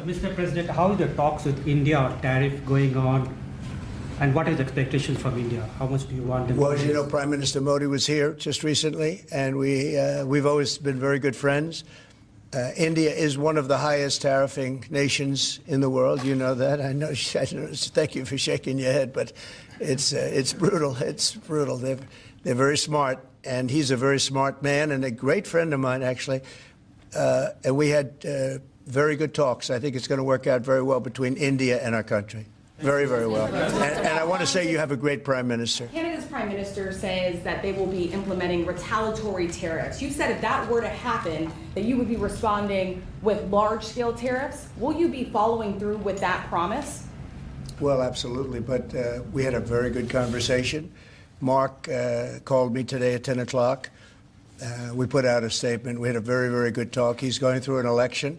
Mr. President, how is the talks with India on tariff going on? And what is the expectation from India? How much do you want them? Well, as you know, Prime Minister Modi was here just recently, and we've always been very good friends. India is one of the highest tariffing nations in the world. You know that. I know. Thank you for shaking your head, but it's brutal. It's brutal. They're very smart, and he's a very smart man and a great friend of mine, actually. And we had very good talks. I think it's going to work out very well between India and our country. Very, very well. And I want to say you have a great Prime Minister. Canada's Prime Minister says that they will be implementing retaliatory tariffs. You said if that were to happen, that you would be responding with large-scale tariffs. Will you be following through with that promise? Well, absolutely. But we had a very good conversation. Mark called me today at 10 o'clock. We put out a statement. We had a very, very good talk. He's going through an election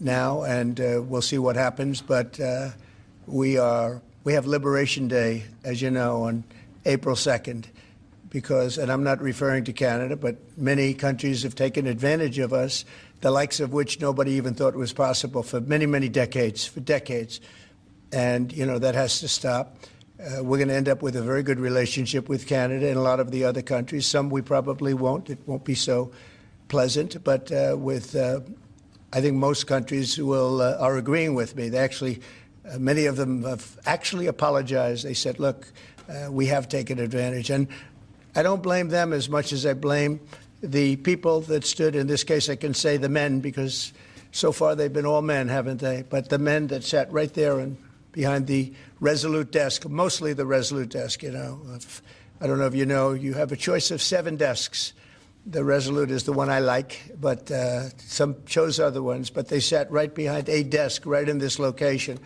now, and we'll see what happens. But we have Liberation Day, as you know, on April 2nd, and I'm not referring to Canada, but many countries have taken advantage of us, the likes of which nobody even thought was possible for many, many decades, And, that has to stop. We're going to end up with a very good relationship with Canada and a lot of the other countries. Some we probably won't. It won't be so pleasant, but I think most countries are agreeing with me. They actually many of them have actually apologized. They said, look, we have taken advantage. And I don't blame them as much as I blame the people that stood. In this case, I can say the men, because so far they've been all men, haven't they? But the men that sat right there and behind the Resolute desk, mostly the Resolute desk, I don't know if you know, you have a choice of 7 desks. The Resolute is the one I like, but some chose other ones. But they sat right behind a desk right in this location.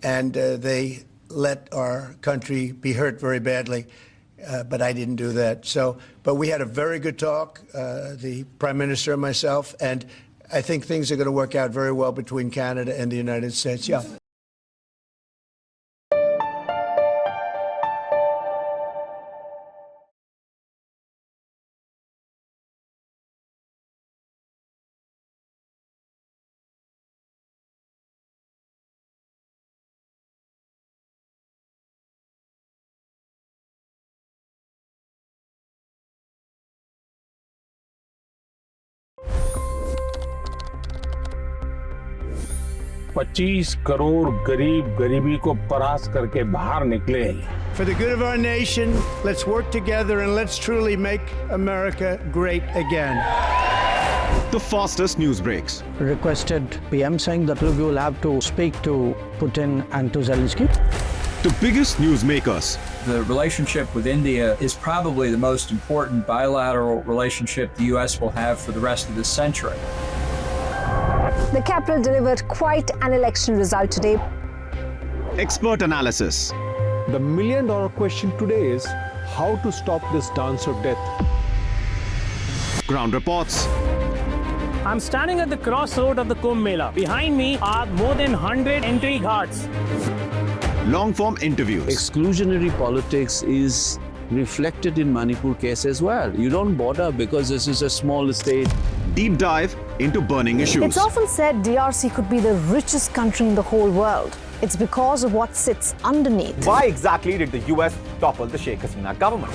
And they let our country be hurt very badly, but I didn't do that. But we had a very good talk, the Prime Minister and myself, and I think things are going to work out very well between Canada and the United States. Yeah. $25 crore गरीब गरीबी को परास्त करके बाहर निकले। For the good of our nation, let's work together and let's truly make America great again. The fastest news breaks. Requested PM saying that we will have to speak to Putin and to Zelensky. The biggest newsmakers. The relationship with India is probably the most important bilateral relationship the U.S. will have for the rest of this century. The capital delivered quite an election result today. Expert analysis. The million-dollar question today is how to stop this dance of death. Ground reports. I'm standing at the crossroad of the Kumbh Mela. Behind me are more than 100 entry ghats. Long-form interviews. Exclusionary politics is reflected in Manipur case as well. You don't bother because this is a small state. Deep dive into burning issues. It's often said DRC could be the richest country in the whole world. It's because of what sits underneath. Why exactly did the US topple the Sheikh Hasina government?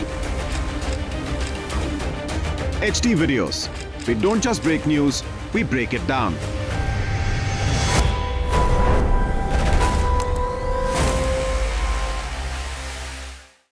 HT videos. We don't just break news, we break it down.